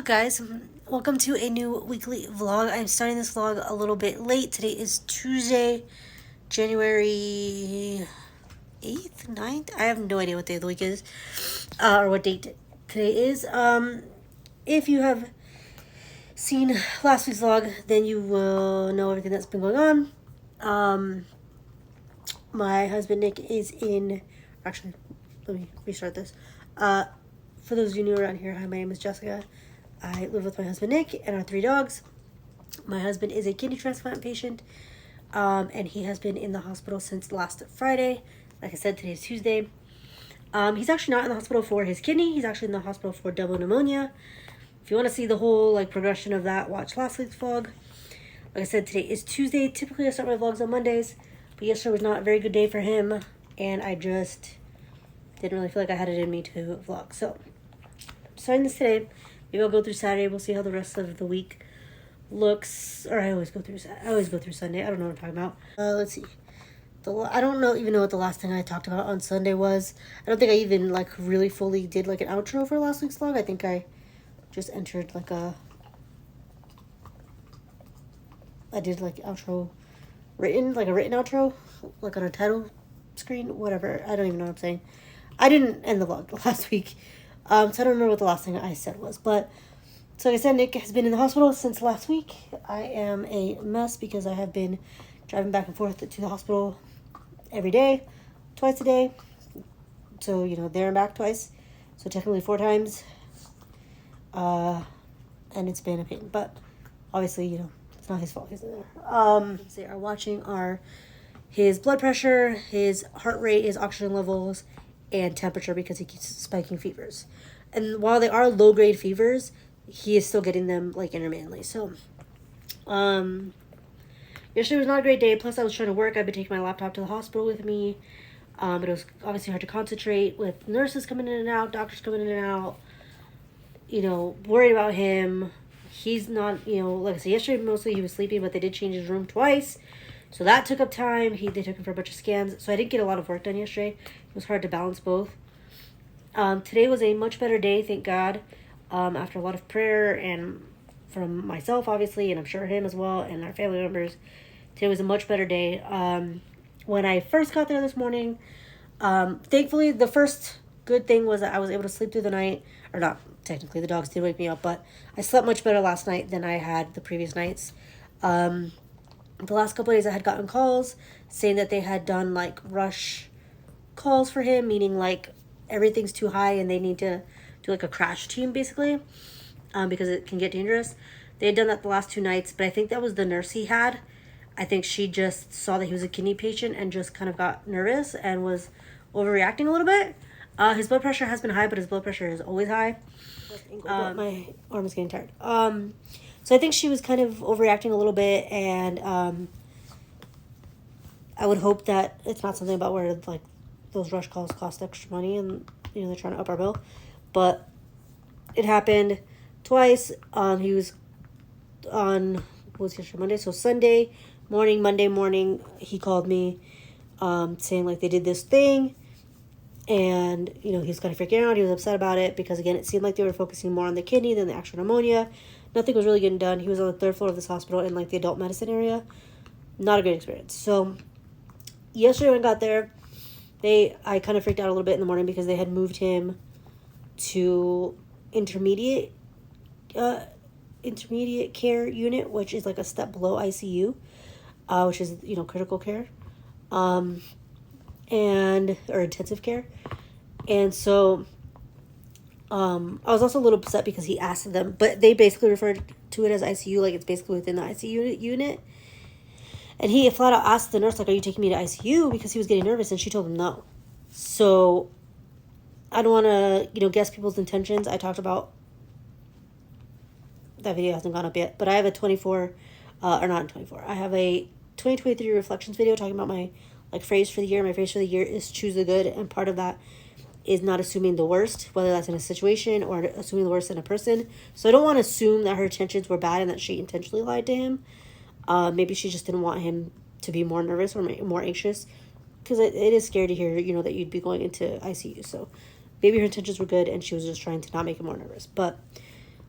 up, guys? Welcome to a new weekly vlog. I'm starting this vlog a little bit late. Today is Tuesday, January 8th, 9th? I have no idea what day of the week is, or what date today is. If you have seen last week's vlog, then you will know everything that's been going on. My husband Nick is in, actually, let me restart this. For those of you new around here, hi, my name is Jessica. I live with my husband Nick and our 3 dogs. My husband is a kidney transplant patient, and he has been in the hospital since last Friday. Like I said, today is Tuesday. He's actually not in the hospital for his kidney. He's actually in the hospital for double pneumonia. If you want to see the whole progression of that, watch last week's vlog. Like I said, today is Tuesday. Typically, I start my vlogs on Mondays, but yesterday was not a very good day for him, and I just didn't really feel like I had it in me to vlog. So, I'm starting this today. Maybe I'll go through Saturday. We'll see how the rest of the week looks. Or I always go through Sunday. I don't know what I'm talking about. Let's see. I don't even know what the last thing I talked about on Sunday was. I don't think I even really fully did an outro for last week's vlog. I think I just entered I did outro written, a written outro, on a title screen, whatever. I don't even know what I'm saying. I didn't end the vlog last week. So I don't remember what the last thing I said was. But, so like I said, Nick has been in the hospital since last week. I am a mess because I have been driving back and forth to the hospital every day, twice a day. So, there and back twice. So technically 4 times. And it's been a pain. But, obviously, it's not his fault he's in there. They are watching his blood pressure, his heart rate, his oxygen levels, and temperature because he keeps spiking fevers. And while they are low-grade fevers, he is still getting them intermittently. So yesterday was not a great day. Plus I was trying to work. I've been taking my laptop to the hospital with me, but it was obviously hard to concentrate with nurses coming in and out, doctors coming in and out, worried about him. He's not, like I said, yesterday mostly he was sleeping, but they did change his room twice. So that took up time. They took him for a bunch of scans. So I didn't get a lot of work done yesterday. It was hard to balance both. Today was a much better day, thank God. After a lot of prayer and from myself, obviously, and I'm sure him as well, and our family members. Today was a much better day. When I first got there this morning, thankfully, the first good thing was that I was able to sleep through the night. Or not, technically, the dogs did wake me up, but I slept much better last night than I had the previous nights. The last couple of days I had gotten calls saying that they had done rush calls for him, meaning everything's too high and they need to do a crash team basically, because it can get dangerous. They had done that the last 2 nights, but I think that was the nurse he had. I think she just saw that he was a kidney patient and just kind of got nervous and was overreacting a little bit. His blood pressure has been high, but his blood pressure is always high. My arm is getting tired. So I think she was kind of overreacting a little bit, and I would hope that it's not something about where those rush calls cost extra money and they're trying to up our bill. But it happened twice. He was on, what was yesterday, Monday? So Sunday morning, Monday morning, he called me saying they did this thing, and he was kind of freaking out. He was upset about it because, again, it seemed like they were focusing more on the kidney than the actual pneumonia. Nothing was really getting done. He was on the 3rd floor of this hospital in the adult medicine area. Not a great experience. So yesterday when I got there, I kind of freaked out a little bit in the morning because they had moved him to intermediate care unit, which is a step below ICU, which is critical care, or intensive care. And so I was also a little upset because he asked them, but they basically referred to it as ICU, it's basically within the ICU unit. And he flat out asked the nurse, are you taking me to ICU? Because he was getting nervous, and she told him no. So I don't want to, guess people's intentions. I talked about, that video hasn't gone up yet, but I have a I have a 2023 reflections video talking about my phrase for the year. My phrase for the year is choose the good, and part of that is not assuming the worst, whether that's in a situation or assuming the worst in a person. So I don't want to assume that her intentions were bad and that she intentionally lied to him. Maybe she just didn't want him to be more nervous or more anxious, because it is scary to hear, that you'd be going into ICU. So maybe her intentions were good and she was just trying to not make him more nervous. But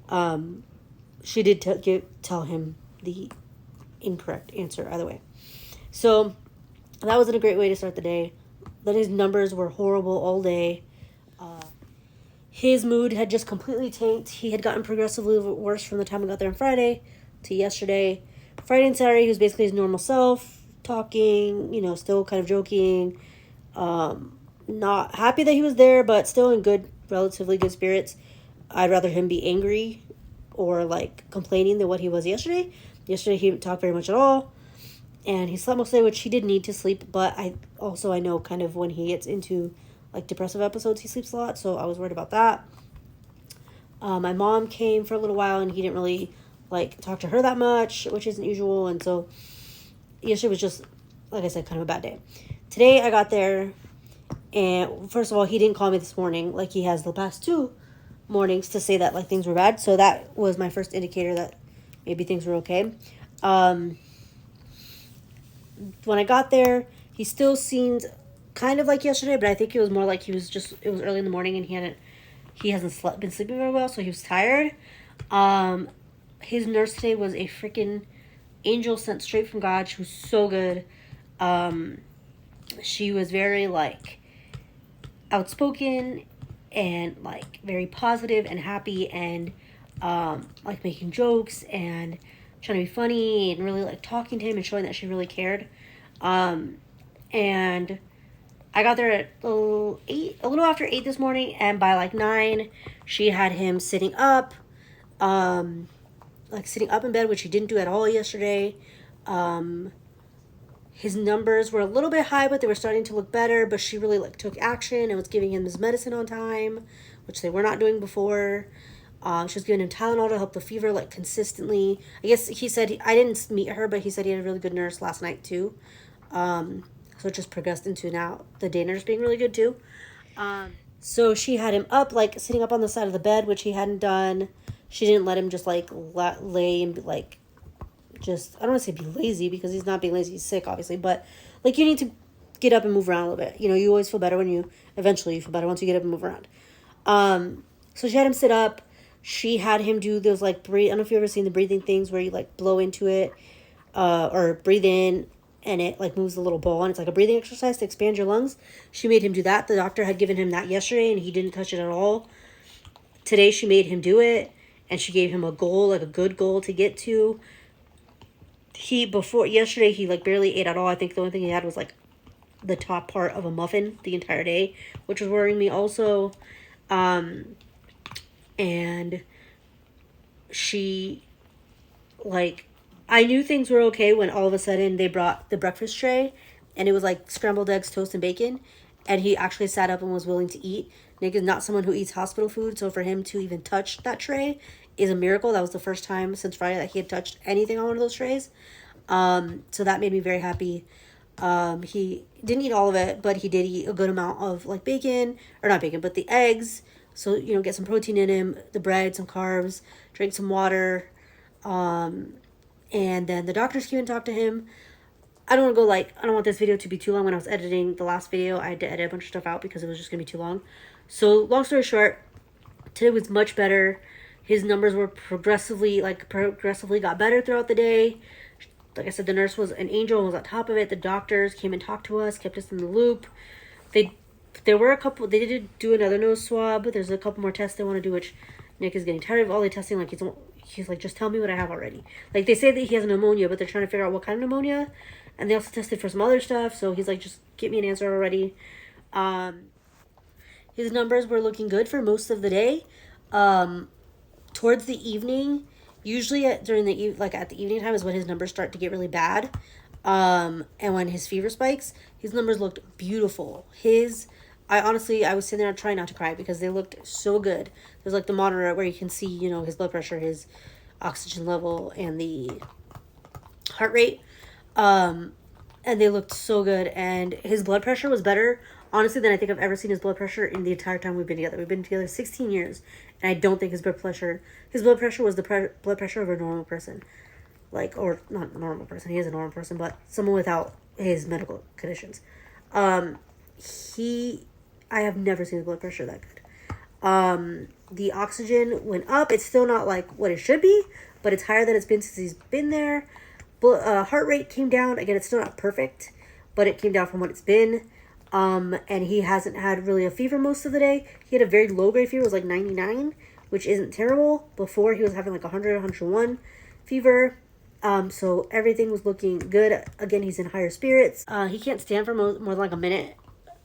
She did tell him the incorrect answer either way. So that wasn't a great way to start the day. Then his numbers were horrible all day. His mood had just completely tanked. He had gotten progressively worse from the time I got there on Friday to yesterday. Friday and Saturday, he was basically his normal self, talking, still kind of joking. Not happy that he was there, but still in relatively good spirits. I'd rather him be angry or complaining than what he was yesterday. Yesterday, he didn't talk very much at all. And he slept mostly, which he did need to sleep, but I know kind of when he gets into depressive episodes, he sleeps a lot, so I was worried about that. My mom came for a little while, and he didn't really talk to her that much, which isn't usual, and so yesterday was just, like I said, kind of a bad day. Today I got there, and first of all, he didn't call me this morning like he has the past 2 mornings to say that things were bad, so that was my first indicator that maybe things were okay. When I got there, he still seemed kind of like yesterday, but I think it was more like it was early in the morning and he hasn't been sleeping very well, so he was tired. His nurse today was a freaking angel sent straight from God. She was so good. She was very outspoken and very positive and happy and making jokes and trying to be funny and really talking to him and showing that she really cared. And I got there at 8, a little after 8 this morning, and by 9, she had him sitting up, sitting up in bed, which he didn't do at all yesterday. His numbers were a little bit high, but they were starting to look better, but she really took action and was giving him his medicine on time, which they were not doing before. She was giving him Tylenol to help the fever consistently. I guess he said, I didn't meet her, but he said he had a really good nurse last night too. So it just progressed into now the day nurse being really good too. So she had him up, sitting up on the side of the bed, which he hadn't done. She didn't let him just lay and be I don't want to say be lazy, because he's not being lazy, he's sick obviously, but you need to get up and move around a little bit. You always feel better eventually you feel better once you get up and move around. So she had him sit up. She had him do those breathe. I don't know if you've ever seen the breathing things where you blow into it, or breathe in, and it moves the little ball, and it's a breathing exercise to expand your lungs. She made him do that. The doctor had given him that yesterday, and he didn't touch it at all. Today she made him do it, and she gave him a goal, a good goal to get to. Yesterday he barely ate at all. I think the only thing he had was the top part of a muffin the entire day, which was worrying me also. And she I knew things were okay when all of a sudden they brought the breakfast tray, and it was scrambled eggs, toast, and bacon, and he actually sat up and was willing to eat. Nick is not someone who eats hospital food, so for him to even touch that tray is a miracle. That was the first time since Friday that he had touched anything on one of those trays. So that made me very happy. He didn't eat all of it, but he did eat a good amount of bacon, or not bacon, but the eggs. So, get some protein in him, the bread, some carbs, drink some water. And then the doctors came and talked to him. I don't want this video to be too long. When I was editing the last video, I had to edit a bunch of stuff out because it was just going to be too long. So, long story short, today was much better. His numbers were progressively got better throughout the day. Like I said, the nurse was an angel and was on top of it. The doctors came and talked to us, kept us in the loop. There were a couple, they did do another nose swab, but there's a couple more tests they want to do, which Nick is getting tired of all the testing. He's just tell me what I have already. They say that he has pneumonia, but they're trying to figure out what kind of pneumonia. And they also tested for some other stuff, so he's just get me an answer already. His numbers were looking good for most of the day. Towards the evening, usually at the evening time is when his numbers start to get really bad. And when his fever spikes, his numbers looked beautiful. I was sitting there trying not to cry because they looked so good. There's the monitor where you can see, his blood pressure, his oxygen level, and the heart rate. And they looked so good. And his blood pressure was better, honestly, than I think I've ever seen his blood pressure in the entire time we've been together. We've been together 16 years, and I don't think his blood pressure was the blood pressure of a normal person. Or not a normal person, he is a normal person, but someone without his medical conditions. I have never seen his blood pressure that good. The oxygen went up. It's still not like what it should be, but it's higher than it's been since he's been there. But heart rate came down. Again, it's still not perfect, but it came down from what it's been. And he hasn't had really a fever most of the day. He had a very low grade fever. It was like 99, which isn't terrible. Before, he was having like 100, 101 fever. So everything was looking good. Again, he's in higher spirits. He can't stand for more than like a minute.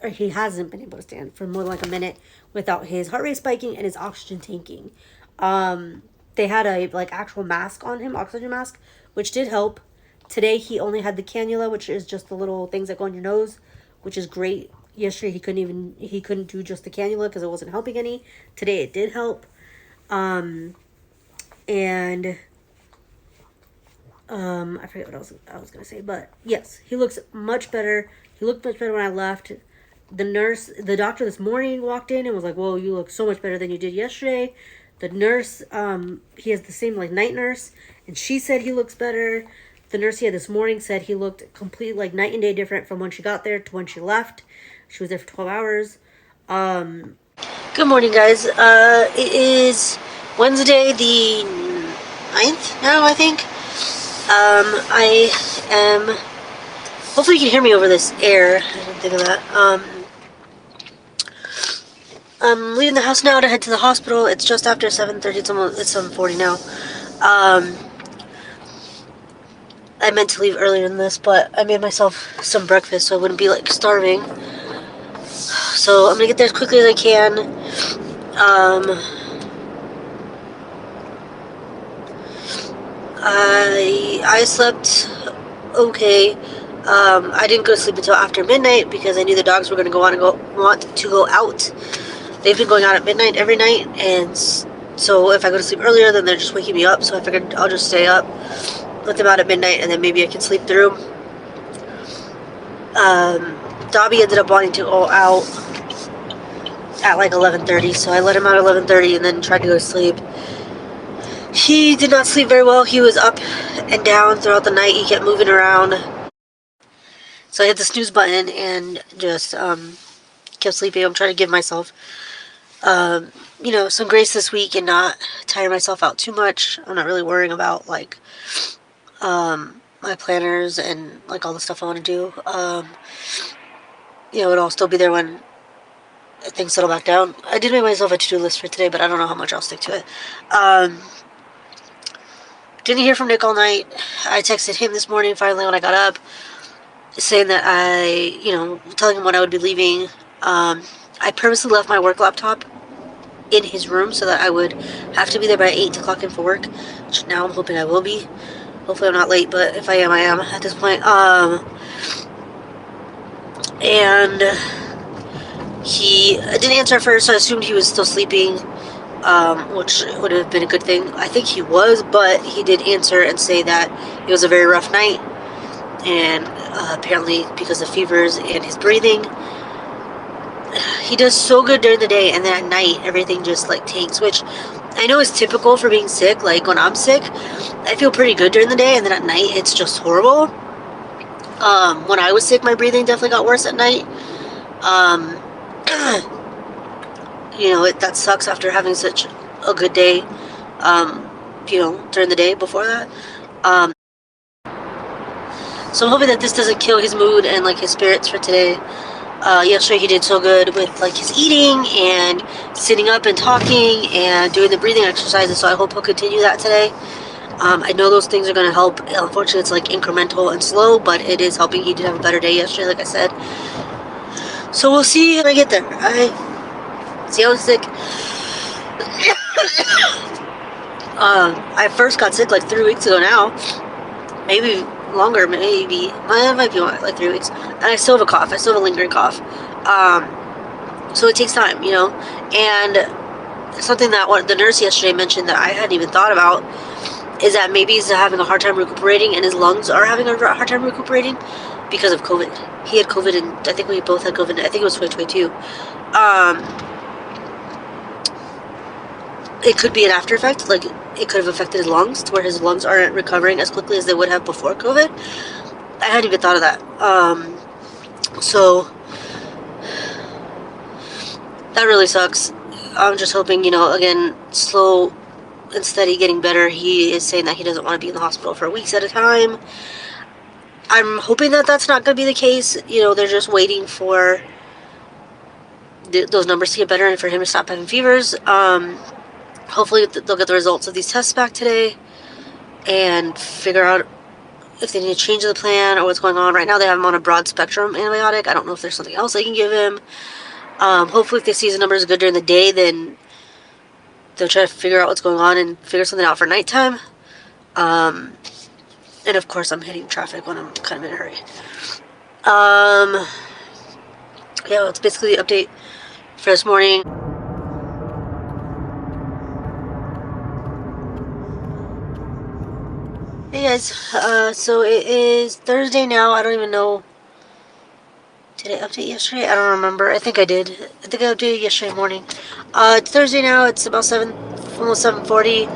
Or he hasn't been able to stand for more than like a minute without his heart rate spiking and his oxygen tanking. They had a like actual mask on him, oxygen mask, which did help. Today he only had the cannula, which is just the little things that go in your nose, which is great. Yesterday he couldn't do just the cannula because it wasn't helping any. Today it did help. I forget what else I was gonna say, but yes, he looks much better. He looked much better when I left. The doctor this morning walked in and was like, "Whoa, you look so much better than you did yesterday." The nurse, he has the same like night nurse, and she said he looks better. The nurse he had this morning said he looked completely like night and day different from when she got there to when she left. She was there for 12 hours. Good morning, guys. It is Wednesday the 9th now, I think. I am... Hopefully you can hear me over this air. I didn't think of that. I'm leaving the house now to head to the hospital. It's just after 7:30. It's 7:40 now. I meant to leave earlier than this, but I made myself some breakfast so I wouldn't be like starving. So I'm gonna get there as quickly as I can. I slept okay. I didn't go to sleep until after midnight because I knew the dogs were going to want to go out. They've been going out at midnight every night, and so if I go to sleep earlier, then they're just waking me up. So I figured I'll just stay up, let them out at midnight, and then maybe I can sleep through. Dobby ended up wanting to go out at like 11:30, so I let him out at 11:30 and then tried to go to sleep. He did not sleep very well. He was up and down throughout the night. He kept moving around. So I hit the snooze button and just kept sleeping. I'm trying to give myself, some grace this week and not tire myself out too much. I'm not really worrying about like my planners and like all the stuff I want to do. It'll all still be there when things settle back down. I did make myself a to-do list for today, but I don't know how much I'll stick to it. Didn't hear from Nick all night. I texted him this morning finally when I got up, saying that telling him when I would be leaving. I purposely left my work laptop in his room so that I would have to be there by 8 to clock in for work, which now I'm hoping I will be. Hopefully I'm not late, but if I am, I am at this point. And he didn't answer at first, so I assumed he was still sleeping, which would have been a good thing. I think he was, but he did answer and say that it was a very rough night, and apparently because of fevers and his breathing, he does so good during the day, and then at night everything just like tanks, which I know is typical for being sick. Like when I'm sick, I feel pretty good during the day, and then at night it's just horrible. When I was sick, my breathing definitely got worse at night. That sucks after having such a good day, during the day before that. So I'm hoping that this doesn't kill his mood and like his spirits for today. Yesterday he did so good with like his eating and sitting up and talking and doing the breathing exercises, so I hope he'll continue that today. I know those things are going to help. Unfortunately, it's like incremental and slow, but it is helping. He did have a better day yesterday, like I said. So we'll see when I get there. See, I was sick. I first got sick like 3 weeks ago now. Maybe longer, maybe. It might be like 3 weeks. And I still have a cough. I still have a lingering cough. So it takes time, And something that the nurse yesterday mentioned that I hadn't even thought about is that maybe he's having a hard time recuperating, and his lungs are having a hard time recuperating because of COVID. He had COVID, and I think we both had COVID. I think it was 2022. It could be an after effect. Like, it could have affected his lungs to where his lungs aren't recovering as quickly as they would have before COVID. I hadn't even thought of that. So that really sucks. I'm just hoping, you know, again, slow and steady getting better. He is saying that he doesn't want to be in the hospital for weeks at a time. I'm hoping that that's not going to be the case. You know, they're just waiting for those numbers to get better and for him to stop having fevers. Hopefully they'll get the results of these tests back today and figure out if they need to change the plan or what's going on. Right now they have him on a broad spectrum antibiotic. I don't know if there's something else they can give him. Hopefully if they see his numbers good during the day, then they'll try to figure out what's going on and figure something out for nighttime. And of course I'm hitting traffic when I'm kind of in a hurry. Yeah, well, it's basically the update for this morning. Hey guys, so it is Thursday now. I don't even know. Did I update yesterday? I don't remember. I think I did. I think I updated yesterday morning. It's Thursday now. It's about almost 7:40.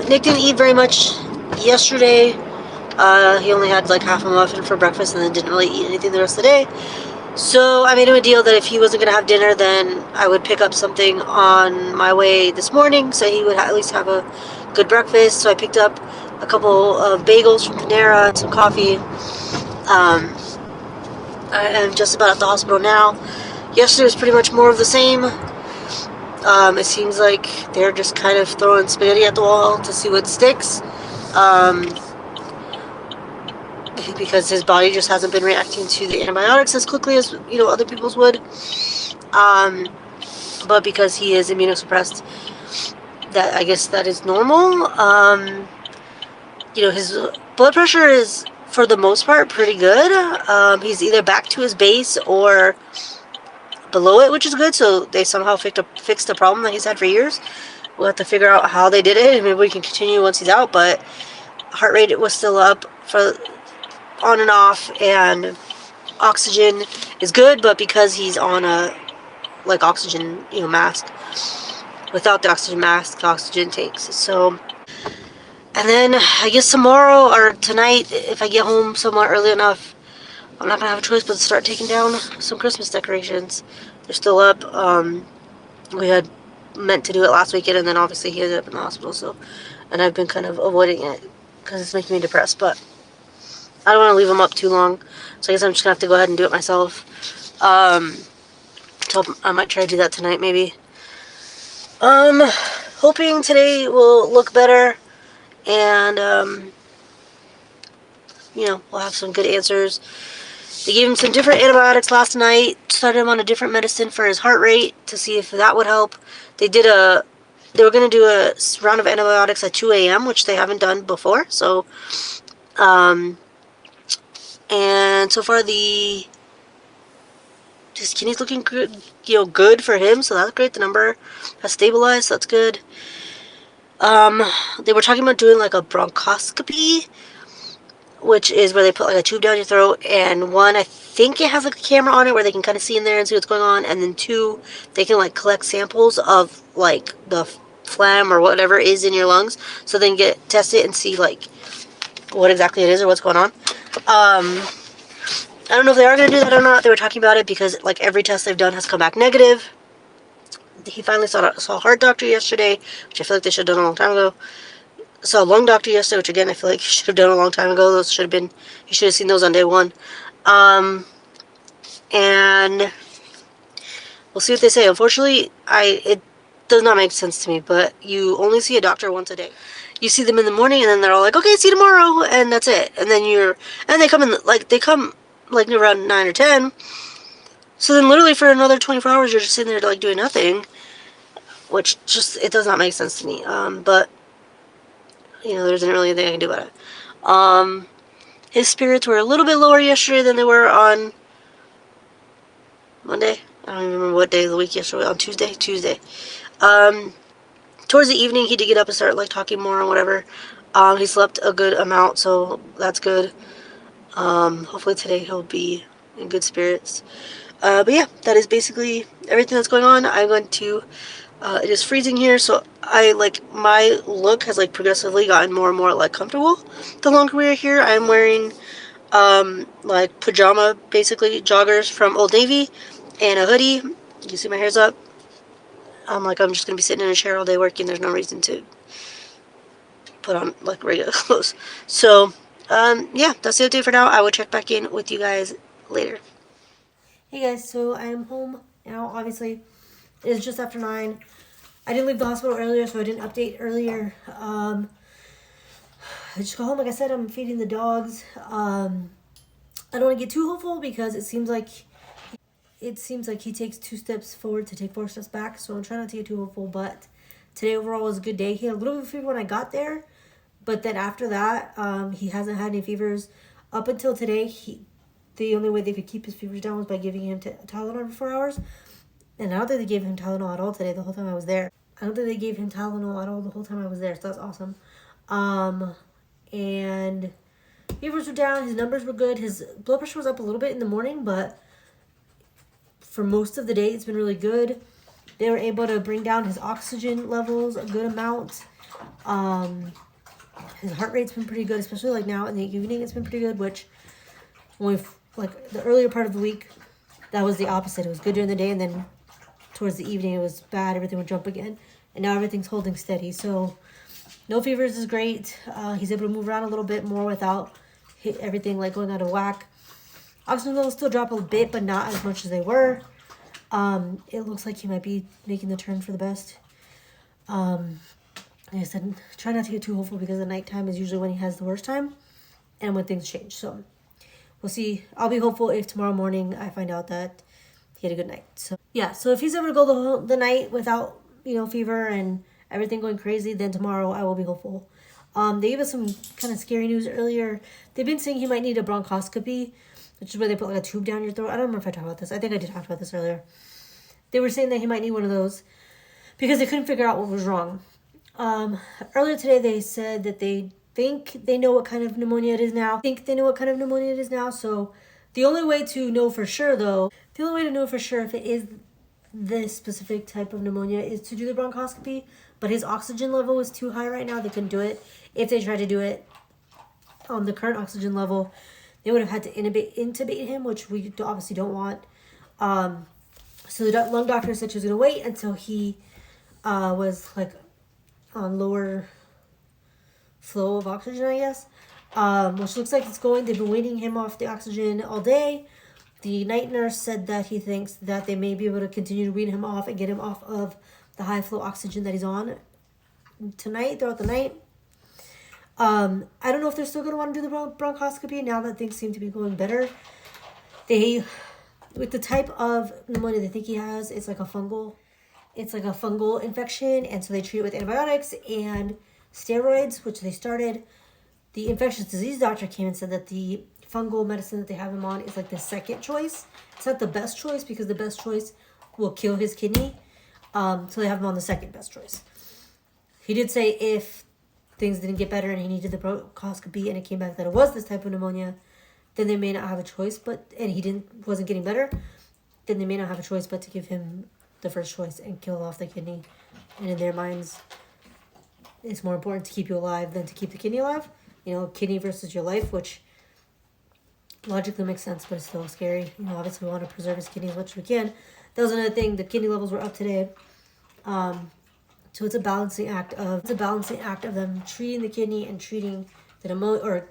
Nick didn't eat very much yesterday. He only had like half a muffin for breakfast and then didn't really eat anything the rest of the day. So I made him a deal that if he wasn't going to have dinner, then I would pick up something on my way this morning so he would at least have a good breakfast. So I picked up a couple of bagels from Panera and some coffee. I am just about at the hospital now. Yesterday was pretty much more of the same. It seems like they're just kind of throwing spaghetti at the wall to see what sticks. Because his body just hasn't been reacting to the antibiotics as quickly as, you know, other people's would. But because he is immunosuppressed, that I guess that is normal. You know, his blood pressure is, for the most part, pretty good. He's either back to his base or below it, which is good. So they somehow fixed the problem that he's had for years. We'll have to figure out how they did it, and maybe we can continue once he's out. But heart rate was still up for on and off, and oxygen is good, but because he's on a oxygen, you know, mask, without the oxygen mask, the oxygen tanks. So, and then I guess tomorrow or tonight, if I get home somewhat early enough, I'm not gonna have a choice but to start taking down some Christmas decorations. They're still up. We had meant to do it last weekend, and then obviously he ended up in the hospital. So, and I've been kind of avoiding it because it's making me depressed, but I don't want to leave them up too long, so I guess I'm just going to have to go ahead and do it myself. So I might try to do that tonight, maybe. Hoping today will look better, and, you know, we'll have some good answers. They gave him some different antibiotics last night, started him on a different medicine for his heart rate to see if that would help. They were going to do a round of antibiotics at 2 a.m., which they haven't done before, so, and so far his kidney's looking good, you know, good for him, so that's great. The number has stabilized, so that's good. They were talking about doing like a bronchoscopy, which is where they put like a tube down your throat, and one, I think it has like a camera on it where they can kind of see in there and see what's going on, and then two, they can like collect samples of like the phlegm or whatever is in your lungs, so they can test it and see like what exactly it is or what's going on. I don't know if they are going to do that or not. They were talking about it because like every test they've done has come back negative. He finally saw a heart doctor yesterday, which I feel like they should have done a long time ago. Saw a lung doctor yesterday, which again I feel like he should have done a long time ago. Those should have been, you should have seen those on day one. And we'll see what they say. Unfortunately, it does not make sense to me, but you only see a doctor once a day. You see them in the morning, and then they're all like, okay, see you tomorrow, and that's it. And then they come around 9 or 10. So then literally for another 24 hours, you're just sitting there like doing nothing, which just, it does not make sense to me. But, you know, there isn't really anything I can do about it. His spirits were a little bit lower yesterday than they were on Monday. I don't even remember what day of the week yesterday. On Tuesday. Towards the evening, he did get up and start like talking more and whatever. He slept a good amount, so that's good. Hopefully today he'll be in good spirits. But yeah, that is basically everything that's going on. I'm going to, it is freezing here, so my look has like progressively gotten more and more like comfortable the longer we're here. I'm wearing, like pajama, basically joggers from Old Navy and a hoodie. You see my hair's up. I'm just gonna be sitting in a chair all day working. There's no reason to put on like regular clothes. So yeah, that's the update for now. I will check back in with you guys later. Hey guys, so I am home now. Obviously, it is just after 9. I didn't leave the hospital earlier, so I didn't update earlier. I just got home. Like I said, I'm feeding the dogs. I don't want to get too hopeful because it seems like he takes 2 steps forward to take 4 steps back. So I'm trying not to get too hopeful. But today overall was a good day. He had a little bit of fever when I got there, but then after that, he hasn't had any fevers up until today. The only way they could keep his fevers down was by giving him Tylenol every 4 hours. And I don't think they gave him Tylenol at all today the whole time I was there. So that's awesome. And fevers were down. His numbers were good. His blood pressure was up a little bit in the morning, but for most of the day, it's been really good. They were able to bring down his oxygen levels a good amount. His heart rate's been pretty good, especially like now in the evening. It's been pretty good, which when like the earlier part of the week, that was the opposite. It was good during the day, and then towards the evening, it was bad. Everything would jump again, and now everything's holding steady. So no fevers is great. He's able to move around a little bit more without everything like going out of whack. Oxygen levels still drop a bit, but not as much as they were. It looks like he might be making the turn for the best. Like I said, try not to get too hopeful because the nighttime is usually when he has the worst time and when things change. So we'll see. I'll be hopeful if tomorrow morning I find out that he had a good night. So yeah, so if he's able to go the night without, fever and everything going crazy, then tomorrow I will be hopeful. They gave us some kind of scary news earlier. They've been saying he might need a bronchoscopy, which is where they put like a tube down your throat. I don't remember if I talked about this. I think I did talk about this earlier. They were saying that he might need one of those because they couldn't figure out what was wrong. Earlier today, they said that they think they know what kind of pneumonia it is now. So the only way to know for sure, if it is this specific type of pneumonia is to do the bronchoscopy. But his oxygen level is too high right now. They couldn't do it. If they tried to do it on the current oxygen level, they would have had to intubate him, which we obviously don't want. So the lung doctor said she was going to wait until he was like on lower flow of oxygen, I guess. Which looks like it's going. They've been weaning him off the oxygen all day. The night nurse said that he thinks that they may be able to continue to wean him off and get him off of the high flow oxygen that he's on throughout the night. I don't know if they're still going to want to do the bronchoscopy now that things seem to be going better. With the type of pneumonia they think he has, it's like a fungal infection, and so they treat it with antibiotics and steroids, which they started. The infectious disease doctor came and said that the fungal medicine that they have him on is like the second choice. It's not the best choice because the best choice will kill his kidney. So they have him on the second best choice. He did say if things didn't get better and he needed the bronchoscopy and it came back that it was this type of pneumonia, then they may not have a choice. And he wasn't getting better, then they may not have a choice but to give him the first choice and kill off the kidney. And in their minds, it's more important to keep you alive than to keep the kidney alive. Kidney versus your life, which logically makes sense, but it's still scary. Obviously we want to preserve his kidney as much as we can. That was another thing. The kidney levels were up today. So it's a balancing act of them treating the kidney and treating the pneumonia,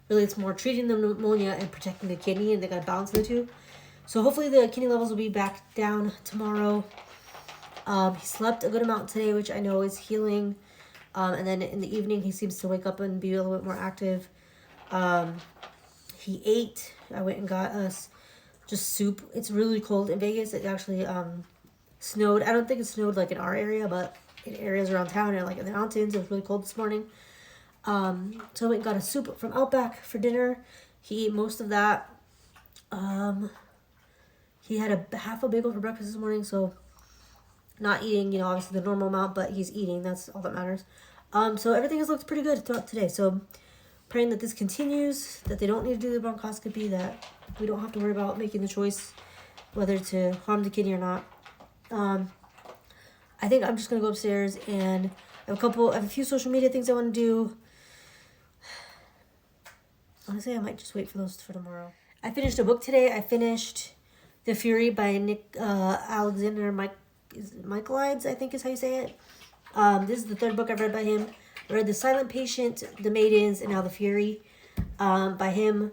really it's more treating the pneumonia and protecting the kidney, and they got to balance the two. So hopefully the kidney levels will be back down tomorrow. He slept a good amount today, which I know is healing. And then in the evening, he seems to wake up and be a little bit more active. He ate. I went and got us just soup. It's really cold in Vegas. It actually snowed. I don't think it snowed like in our area, but in areas around town and like in the mountains, it was really cold this morning. So I went and got a soup from Outback for dinner. He ate most of that. He had half a bagel for breakfast this morning, so not eating, obviously the normal amount, but he's eating. That's all that matters. So everything has looked pretty good throughout today. So praying that this continues, that they don't need to do the bronchoscopy, that we don't have to worry about making the choice whether to harm the kidney or not. I think I'm just going to go upstairs and I have a few social media things I want to do. Honestly, I might just wait for those for tomorrow. I finished a book today. I finished The Fury by Michaelides, I think is how you say it. This is the third book I've read by him. I read The Silent Patient, The Maidens, and Now the Fury by him.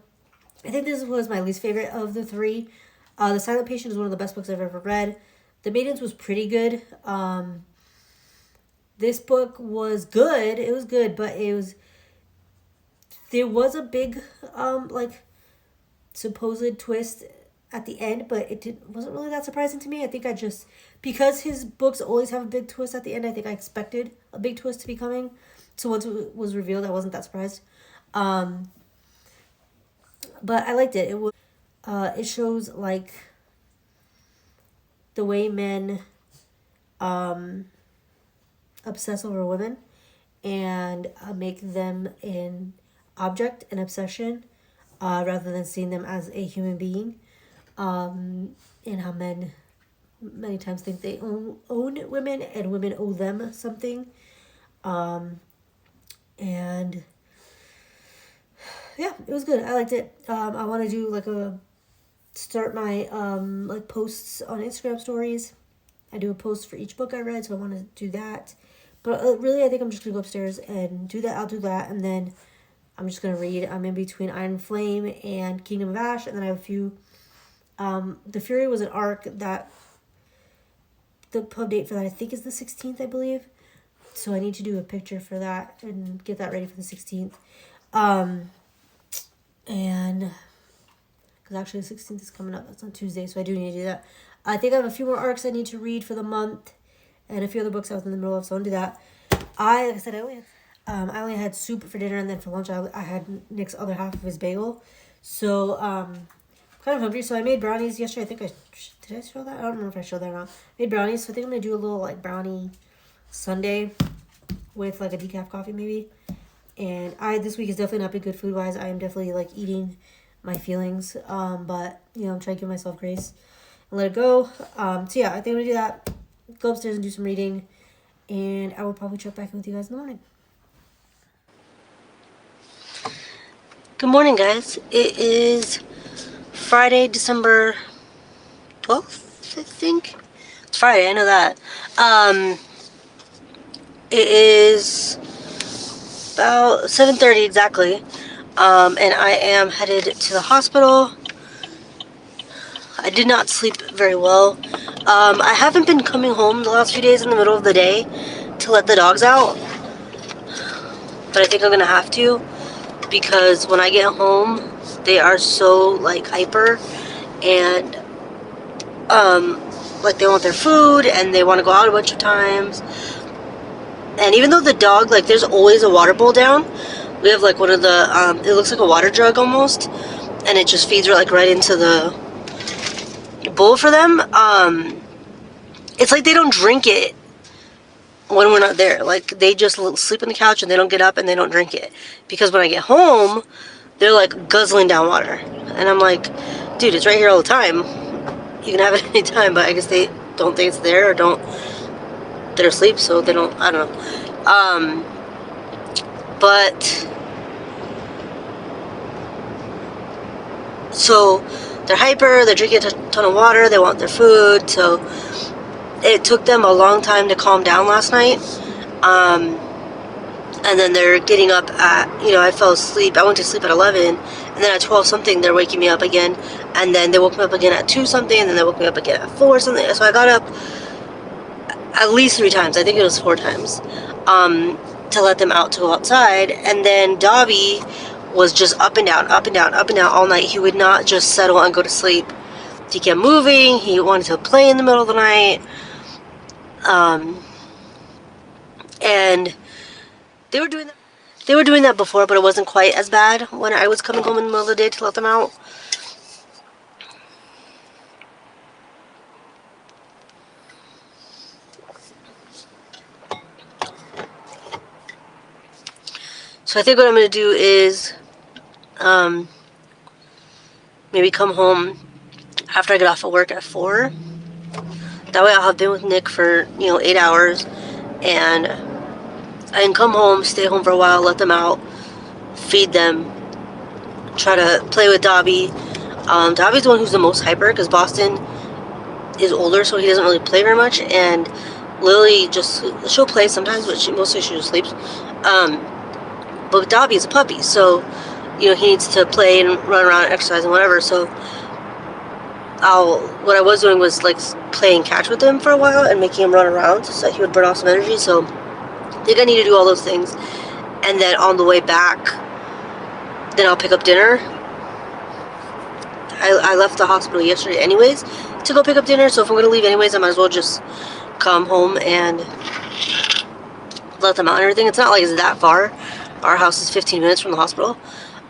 I think this was my least favorite of the three. The Silent Patient is one of the best books I've ever read. The Maidens was pretty good. This book was good. It was good, but there was a big like supposed twist at the end, but wasn't really that surprising to me. I think because his books always have a big twist at the end, I think I expected a big twist to be coming. So once it was revealed, I wasn't that surprised. But I liked it. It shows like the way men obsess over women and make them an object, an obsession, rather than seeing them as a human being. And how men many times think they own women and women owe them something. And yeah, it was good. I liked it. I want to do start my like posts on Instagram stories. I do a post for each book I read, so I want to do that. But really, I think I'm just gonna go upstairs and do that. I'll do that, and then I'm just gonna read. I'm in between Iron Flame and Kingdom of Ash, and then I have a few. The Fury was an arc that the pub date for that I think is the 16th, I believe. So I need to do a picture for that and get that ready for the 16th. And because actually the 16th is coming up. That's on Tuesday, so I do need to do that. I think I have a few more arcs I need to read for the month, and a few other books I was in the middle of, so I'll do that. Like I said, I only had soup for dinner, and then for lunch I had Nick's other half of his bagel. So kind of hungry, so I made brownies yesterday. I think did I show that? I don't remember if I showed that or not. I made brownies, so I think I'm gonna do a little like brownie sundae with like a decaf coffee maybe. And this week has definitely not been good food wise. I am definitely like eating my feelings, but you know, I'm trying to give myself grace and let it go. So yeah, I think I'm gonna do that. Go upstairs and do some reading, and I will probably check back in with you guys in the morning. Good morning, guys. It is Friday, December 12th, I think. It's Friday, I know that. It is about 7:30 exactly, and I am headed to the hospital. I did not sleep very well. I haven't been coming home the last few days in the middle of the day to let the dogs out, but I think I'm gonna have to, because when I get home they are so like hyper and like they want their food and they want to go out a bunch of times. And even though the dog, like, there's always a water bowl down, we have like one of the it looks like a water jug almost, and it just feeds like right into the bowl for them. It's like they don't drink it when we're not there. Like they just sleep on the couch and they don't get up and they don't drink it, because when I get home they're like guzzling down water, and I'm like, dude, it's right here all the time, you can have it any time. But I guess they don't think it's there, or they're asleep, so they don't, I don't know. But so they're hyper, they're drinking a ton of water, they want their food, so it took them a long time to calm down last night. And then they're getting up at, I fell asleep. I went to sleep at 11, and then at 12 something, they're waking me up again. And then they woke me up again at 2 something, and then they woke me up again at 4 something. So I got up at least 3 times. I think it was 4 times, to let them out to go outside. And then Dobby was just up and down, up and down, up and down all night. He would not just settle and go to sleep. He kept moving. He wanted to play in the middle of the night. And they were doing that before, but it wasn't quite as bad when I was coming home in the middle of the day to let them out. So I think what I'm going to do is maybe come home after I get off of work at 4. That way I'll have been with Nick for, 8 hours, and I can come home, stay home for a while, let them out, feed them, try to play with Dobby. Dobby's the one who's the most hyper, because Boston is older, so he doesn't really play very much, and Lily she'll play sometimes, but mostly she just sleeps. But with Dobby is a puppy, so he needs to play and run around and exercise and whatever. So what I was doing was like playing catch with him for a while and making him run around so that he would burn off some energy. So I think I need to do all those things, and then on the way back, then I'll pick up dinner. I left the hospital yesterday anyways to go pick up dinner, so if I'm going to leave anyways, I might as well just come home and let them out and everything. It's not like it's that far. Our house is 15 minutes from the hospital.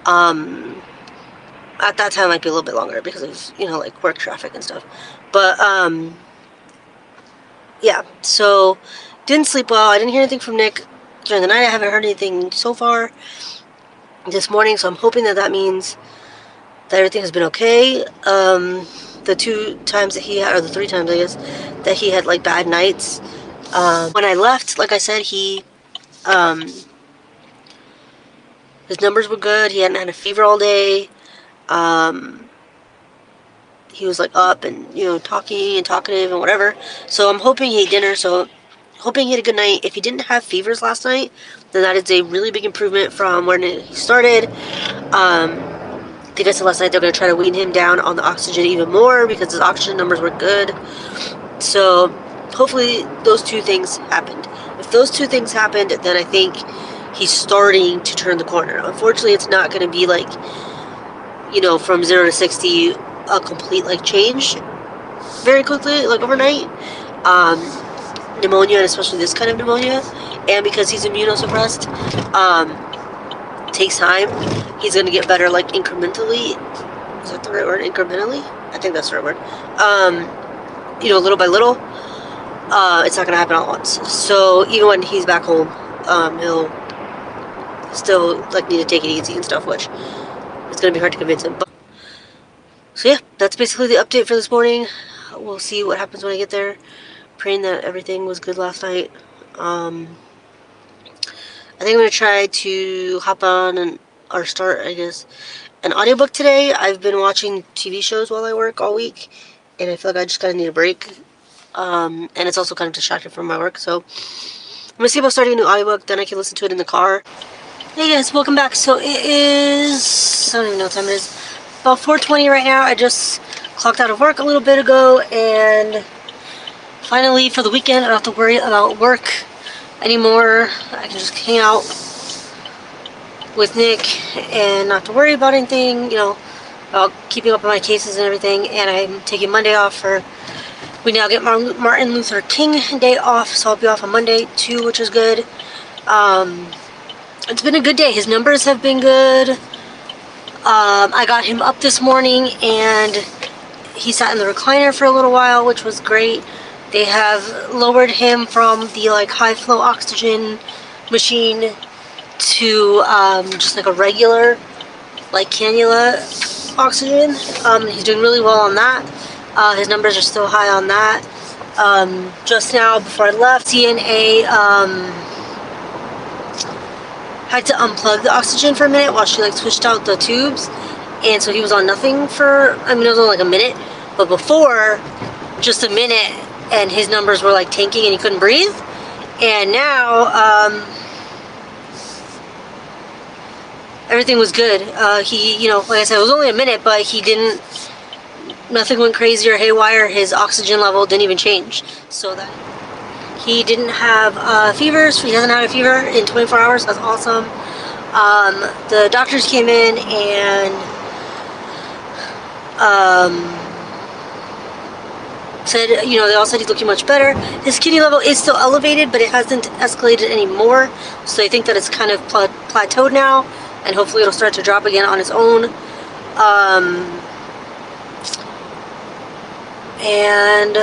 At that time it might be a little bit longer because of, like work traffic and stuff. But, yeah, so didn't sleep well. I didn't hear anything from Nick during the night. I haven't heard anything so far this morning, so I'm hoping that means that everything has been okay. The 2 times that he had, or the 3 times I guess, that he had like bad nights. When I left, like I said, his numbers were good. He hadn't had a fever all day. He was like up and talking and talkative and whatever. So I'm hoping he ate dinner. So hoping he had a good night. If he didn't have fevers last night, then that is a really big improvement from when he started. I think I said last night they're going to try to wean him down on the oxygen even more because his oxygen numbers were good. So hopefully those 2 things happened. If those 2 things happened, then I think he's starting to turn the corner. Unfortunately, it's not going to be like, from 0 to 60, a complete like change very quickly, like overnight. Pneumonia, and especially this kind of pneumonia, and because he's immunosuppressed, takes time. He's going to get better like incrementally. Is that the right word? Incrementally? I think that's the right word. Little by little. It's not going to happen all at once. So even when he's back home, he'll still like need to take it easy and stuff, which it's going to be hard to convince him. So yeah, that's basically the update for this morning. We'll see what happens when I get there. Praying that everything was good last night. I think I'm going to try to hop on or start, I guess, an audiobook today. I've been watching TV shows while I work all week, and I feel like I just kind of need a break. And it's also kind of distracted from my work, so I'm going to see about starting a new audiobook, then I can listen to it in the car. Hey guys, welcome back. So it is, I don't even know what time it is, about 4:20 right now. I just clocked out of work a little bit ago, and finally for the weekend I don't have to worry about work anymore. I can just hang out with Nick and not have to worry about anything, about keeping up on my cases and everything. And I'm taking Monday off we now get Martin Luther King Day off, so I'll be off on Monday too, which is good. It's been a good day. His numbers have been good. I got him up this morning and he sat in the recliner for a little while, which was great. They have lowered him from the like high flow oxygen machine to just like a regular like cannula oxygen. He's doing really well on that. His numbers are still high on that. Just now before I left, CNA had to unplug the oxygen for a minute while she like switched out the tubes, and so he was on nothing for, it was only like a minute, but before, just a minute, and his numbers were like tanking and he couldn't breathe. And now everything was good. He, like I said, it was only a minute, but he didn't, nothing went crazy or haywire. His oxygen level didn't even change, so that he didn't have fevers. He hasn't had a fever in 24 hours. That's awesome. The doctors came in and said, they all said he's looking much better. His kidney level is still elevated, but it hasn't escalated anymore. So I think that it's kind of plateaued now, and hopefully it'll start to drop again on its own. And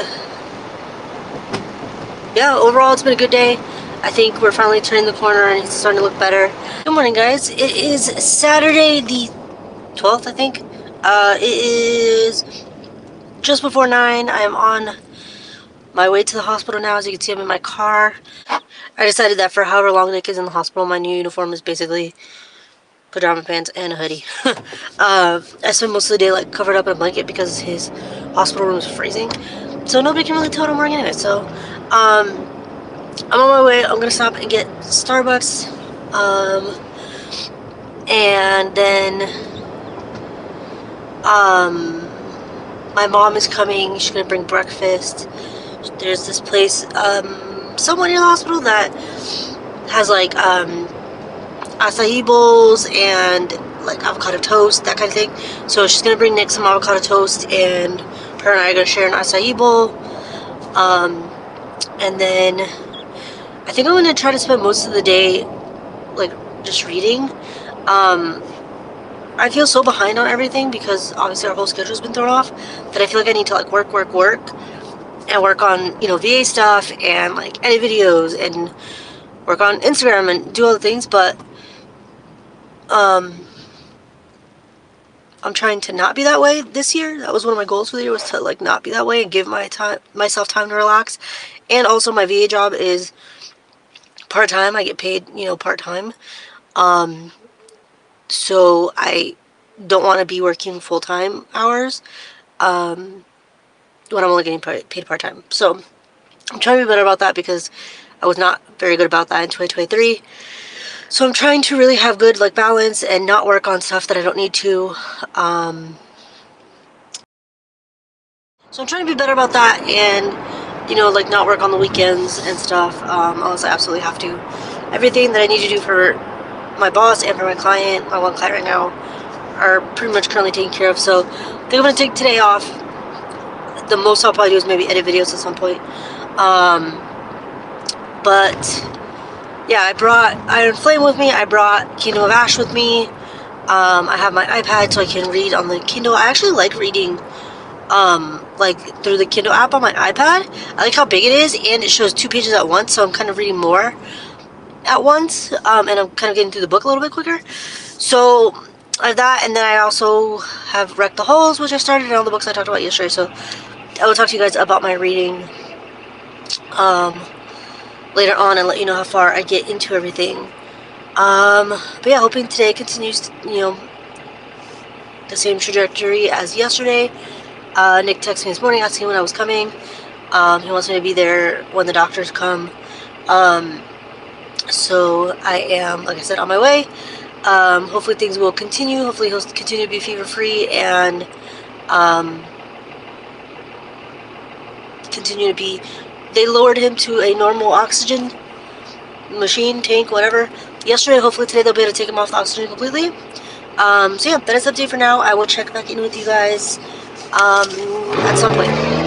yeah, overall it's been a good day. I think we're finally turning the corner and it's starting to look better. Good morning, guys. It is Saturday the 12th, I think. It is just before 9. I am on my way to the hospital now. As you can see, I'm in my car. I decided that for however long Nick is in the hospital, my new uniform is basically pajama pants and a hoodie. I spent most of the day like covered up in a blanket because his hospital room is freezing. So nobody can really tell what I'm wearing anyway. So, I'm on my way. I'm gonna stop and get Starbucks. And then, my mom is coming. She's gonna bring breakfast. There's this place, somewhere near the hospital that has like, acai bowls and like avocado toast, that kind of thing. So she's gonna bring Nick some avocado toast, and her and I are gonna share an acai bowl. And then I think I'm gonna try to spend most of the day like just reading. I feel so behind on everything because obviously our whole schedule's been thrown off that I feel like I need to like work and work on, you know, VA stuff and like edit videos and work on Instagram and do all the things, but I'm trying to not be that way this year. That was one of my goals for the year, was to like not be that way and give myself time to relax. And also my VA job is part-time. I get paid, you know, part-time. So I don't want to be working full-time hours when I'm only getting paid part-time. So I'm trying to be better about that because I was not very good about that in 2023. So I'm trying to really have good like balance and not work on stuff that I don't need to. So I'm trying to be better about that and, you know, like not work on the weekends and stuff unless I absolutely have to. Everything that I need to do for my boss and for my client, my one client right now, are pretty much currently taken care of. So I think I'm going to take today off. The most I'll probably do is maybe edit videos at some point. But yeah, I brought Iron Flame with me. I brought Kingdom of Ash with me. I have my iPad so I can read on the Kindle. I actually like reading like through the Kindle app on my iPad. I like how big it is and it shows 2 pages at once, so I'm kind of reading more at once, and I'm kind of getting through the book a little bit quicker. So I have that, and then I also have Wreck the Halls, which I started, and all the books I talked about yesterday. So I will talk to you guys about my reading later on and let you know how far I get into everything. But yeah, hoping today continues, you know, the same trajectory as yesterday. Nick texted me this morning asking when I was coming. He wants me to be there when the doctors come. So I am, like I said, on my way. Hopefully things will continue. Hopefully he'll continue to be fever-free and continue to be... They lowered him to a normal oxygen machine, tank, whatever, yesterday. Hopefully today they'll be able to take him off the oxygen completely. So yeah, that is the update for now. I will check back in with you guys at some point.